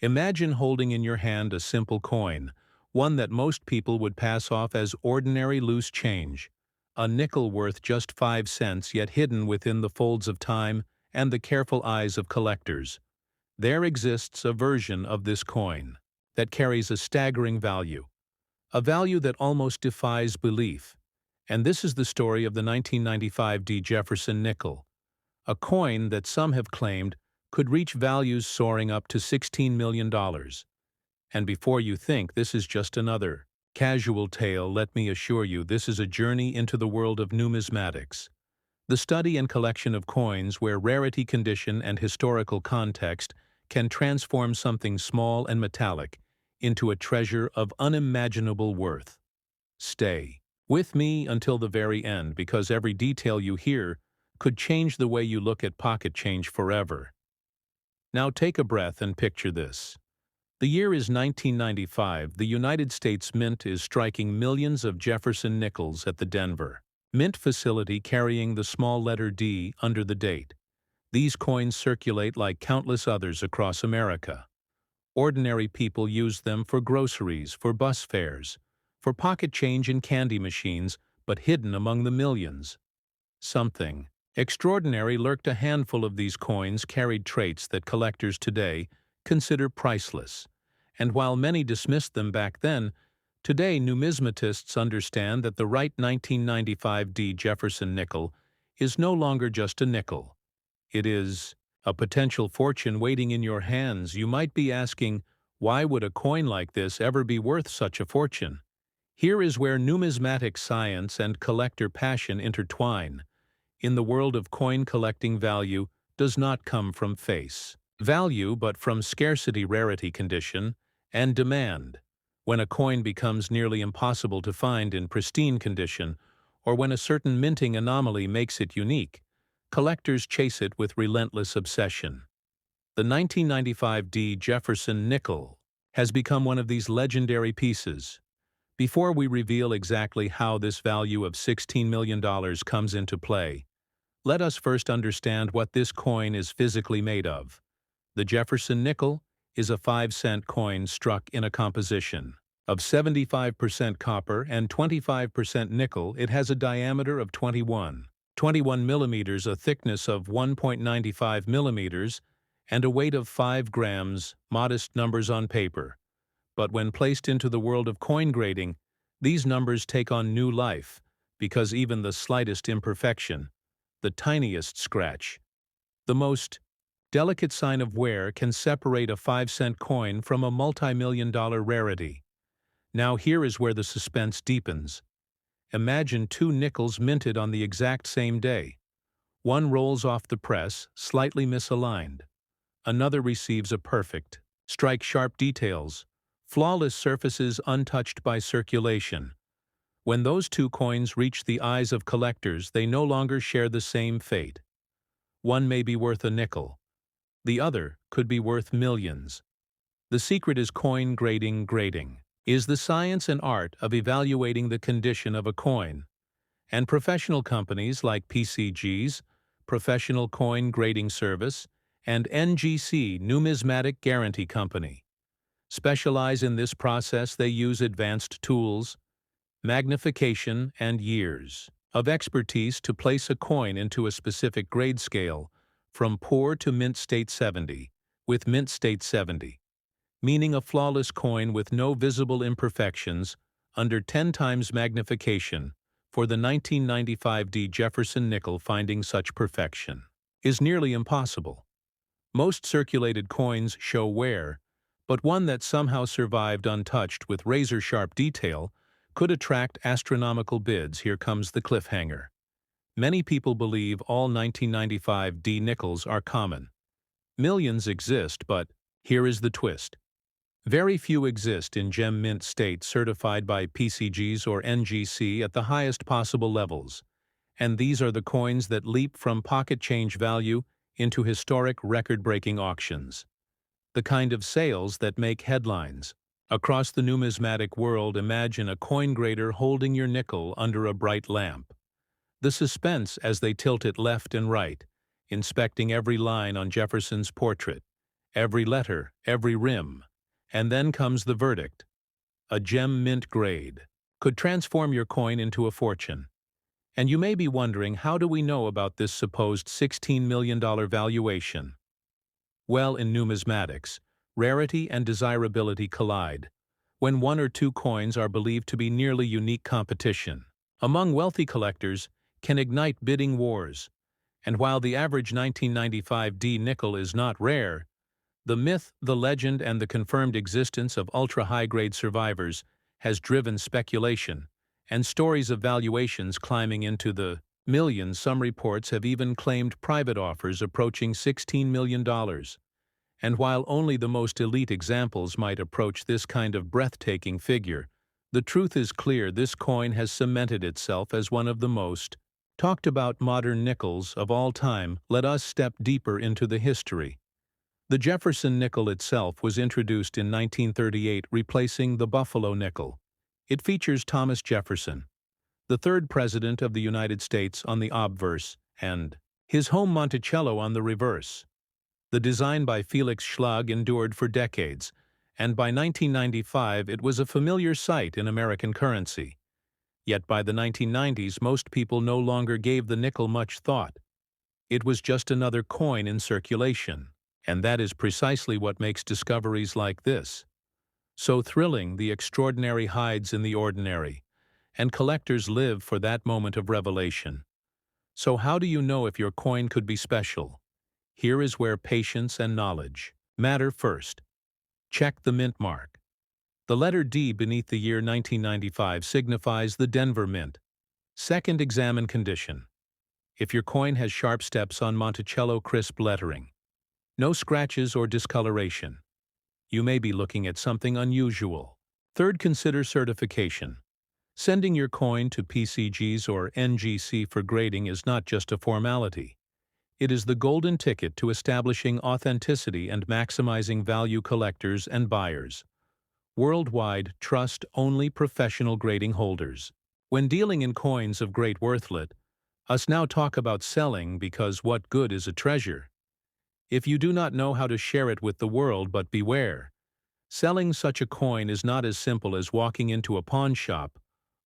Imagine holding in your hand a simple coin, one that most people would pass off as ordinary loose change. A nickel worth just 5 cents yet hidden within the folds of time and the careful eyes of collectors. There exists a version of this coin that carries a staggering value, a value that almost defies belief. And this is the story of the 1995 D Jefferson Nickel, a coin that some have claimed could reach values soaring up to $16 million. And before you think this is just another casual tale, let me assure you this is a journey into the world of numismatics, the study and collection of coins where rarity, condition, and historical context can transform something small and metallic into a treasure of unimaginable worth. Stay with me until the very end, because every detail you hear could change the way you look at pocket change forever. Now take a breath and picture this. The year is 1995. The United States Mint is striking millions of Jefferson nickels at the Denver Mint facility, carrying the small letter D under the date. These coins circulate like countless others across America. Ordinary people use them for groceries, for bus fares, for pocket change in candy machines, but hidden among the millions, something extraordinary lurked. A handful of these coins carried traits that collectors today consider priceless. And while many dismissed them back then, today numismatists understand that the right 1995 D Jefferson nickel is no longer just a nickel. It is a potential fortune waiting in your hands. You might be asking, why would a coin like this ever be worth such a fortune? Here is where numismatic science and collector passion intertwine. In the world of coin collecting, value does not come from face value but from scarcity, rarity, condition, and demand. When a coin becomes nearly impossible to find in pristine condition, or when a certain minting anomaly makes it unique, collectors chase it with relentless obsession. The 1995 D Jefferson Nickel has become one of these legendary pieces. Before we reveal exactly how this value of $16 million comes into play, let us first understand what this coin is physically made of. The Jefferson Nickel is a 5-cent coin struck in a composition of 75% copper and 25% nickel. It has a diameter of 21 millimeters, a thickness of 1.95 millimeters, and a weight of 5 grams, modest numbers on paper. But when placed into the world of coin grading, these numbers take on new life, because even the slightest imperfection, the tiniest scratch, the most delicate sign of wear can separate a 5-cent coin from a multi-million-dollar rarity. Now here is where the suspense deepens. Imagine two nickels minted on the exact same day. One rolls off the press, slightly misaligned. Another receives a perfect, strike-sharp details, flawless surfaces untouched by circulation. When those two coins reach the eyes of collectors, they no longer share the same fate. One may be worth a nickel. The other could be worth millions. The secret is coin grading. Grading is the science and art of evaluating the condition of a coin. And professional companies like PCG's, Professional Coin Grading Service, and NGC, Numismatic Guarantee Company, specialize in this process. They use advanced tools, magnification, and years of expertise to place a coin into a specific grade scale, from poor to mint state 70, with mint state 70, meaning a flawless coin with no visible imperfections, under 10 times magnification. For the 1995 D Jefferson Nickel, finding such perfection is nearly impossible. Most circulated coins show wear, but one that somehow survived untouched with razor-sharp detail could attract astronomical bids. Here comes the cliffhanger. Many people believe all 1995 D nickels are common. Millions exist, but here is the twist. Very few exist in gem mint state, certified by PCGs or NGC at the highest possible levels. And these are the coins that leap from pocket change value into historic record-breaking auctions. The kind of sales that make headlines. Across the numismatic world, imagine a coin grader holding your nickel under a bright lamp. The suspense as they tilt it left and right, inspecting every line on Jefferson's portrait, every letter, every rim. And then comes the verdict. A gem mint grade could transform your coin into a fortune. And you may be wondering, how do we know about this supposed $16 million valuation? Well, in numismatics, rarity and desirability collide, when one or two coins are believed to be nearly unique competition. Among wealthy collectors, can ignite bidding wars. And while the average 1995 D nickel is not rare, the myth, the legend, and the confirmed existence of ultra-high-grade survivors has driven speculation, and stories of valuations climbing into the millions. Some reports have even claimed private offers approaching $16 million. And while only the most elite examples might approach this kind of breathtaking figure, the truth is clear: this coin has cemented itself as one of the most talked about modern nickels of all time. Let us step deeper into the history. The Jefferson nickel itself was introduced in 1938, replacing the Buffalo nickel. It features Thomas Jefferson, the third president of the United States, on the obverse, and his home Monticello on the reverse. The design by Felix Schlag endured for decades, and by 1995 it was a familiar sight in American currency. Yet by the 1990s, most people no longer gave the nickel much thought. It was just another coin in circulation. And that is precisely what makes discoveries like this so thrilling. The extraordinary hides in the ordinary, and collectors live for that moment of revelation. So how do you know if your coin could be special? Here is where patience and knowledge matter. First, check the mint mark. The letter D beneath the year 1995 signifies the Denver Mint. Second, examine condition. If your coin has sharp steps on Monticello crisp lettering, no scratches or discoloration, you may be looking at something unusual. Third, consider certification. Sending your coin to PCGs or NGC for grading is not just a formality. It is the golden ticket to establishing authenticity and maximizing value. Collectors and buyers worldwide trust only professional grading holders. When dealing in coins of great worth, let us now talk about selling, because what good is a treasure if you do not know how to share it with the world? But beware. Selling such a coin is not as simple as walking into a pawn shop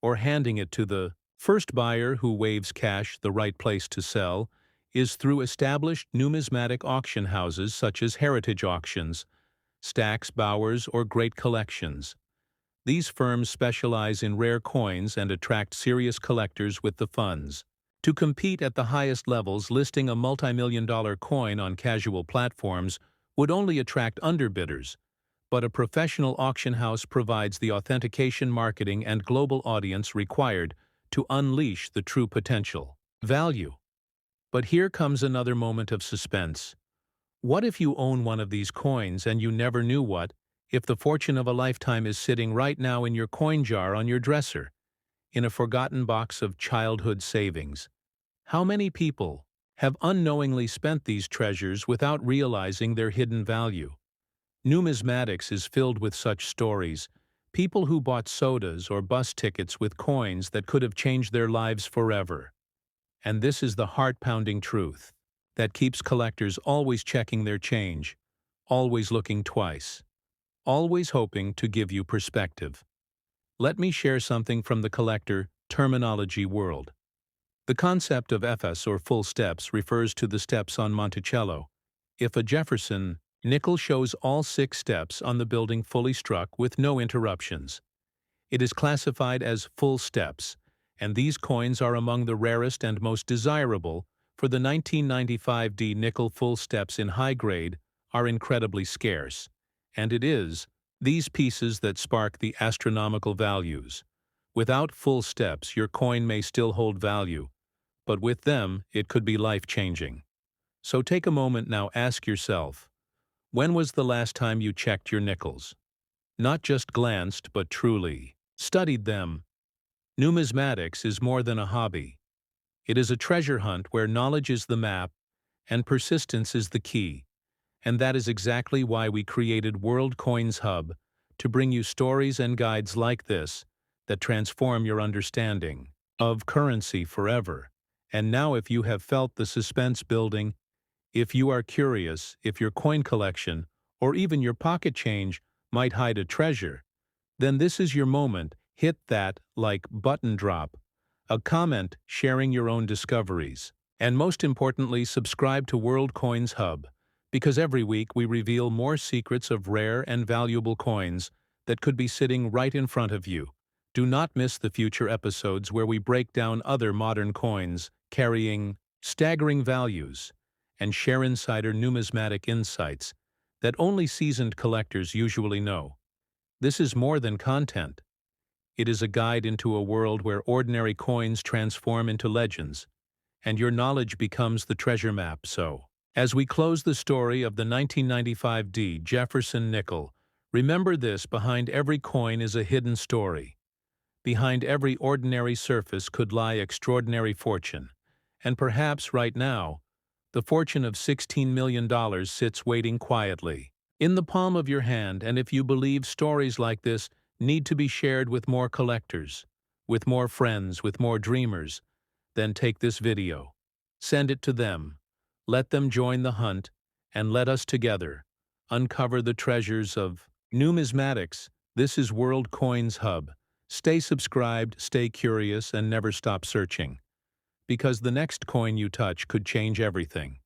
or handing it to the first buyer who waves cash. The right place to sell is through established numismatic auction houses such as Heritage Auctions, Stack's, Bowers, or Great Collections. These firms specialize in rare coins and attract serious collectors with the funds to compete at the highest levels. Listing a multi-million-dollar coin on casual platforms would only attract underbidders, but a professional auction house provides the authentication, marketing, and global audience required to unleash the true potential value. But here comes another moment of suspense. What if you own one of these coins and you never knew? What if the fortune of a lifetime is sitting right now in your coin jar on your dresser, in a forgotten box of childhood savings? How many people have unknowingly spent these treasures without realizing their hidden value? Numismatics is filled with such stories. People who bought sodas or bus tickets with coins that could have changed their lives forever. And this is the heart-pounding truth that keeps collectors always checking their change, always looking twice, always hoping to give you perspective. Let me share something from the collector terminology world. The concept of FS, or full steps, refers to the steps on Monticello. If a Jefferson nickel shows all 6 steps on the building fully struck with no interruptions, it is classified as full steps, and these coins are among the rarest and most desirable. For the 1995 D nickel, full steps in high grade are incredibly scarce, and it is these pieces that spark the astronomical values. Without full steps, your coin may still hold value, but with them, it could be life-changing. So take a moment now, ask yourself, when was the last time you checked your nickels? Not just glanced, but truly studied them. Numismatics is more than a hobby. It is a treasure hunt where knowledge is the map and persistence is the key. And that is exactly why we created World Coins Hub, to bring you stories and guides like this that transform your understanding of currency forever. And now, if you have felt the suspense building, if you are curious if your coin collection or even your pocket change might hide a treasure, then this is your moment. Hit that like button drop, a comment sharing your own discoveries. And most importantly, subscribe to World Coins Hub, because every week we reveal more secrets of rare and valuable coins that could be sitting right in front of you. Do not miss the future episodes where we break down other modern coins carrying staggering values and share insider numismatic insights that only seasoned collectors usually know. This is more than content. It is a guide into a world where ordinary coins transform into legends, and your knowledge becomes the treasure map. So, as we close the story of the 1995 D Jefferson Nickel, remember this: behind every coin is a hidden story. Behind every ordinary surface could lie extraordinary fortune. And perhaps right now, the fortune of $16 million sits waiting quietly in the palm of your hand. And if you believe stories like this need to be shared with more collectors, with more friends, with more dreamers, then take this video, send it to them, let them join the hunt, and let us together uncover the treasures of numismatics. This is World Coins Hub. Stay subscribed, stay curious, and never stop searching, because the next coin you touch could change everything.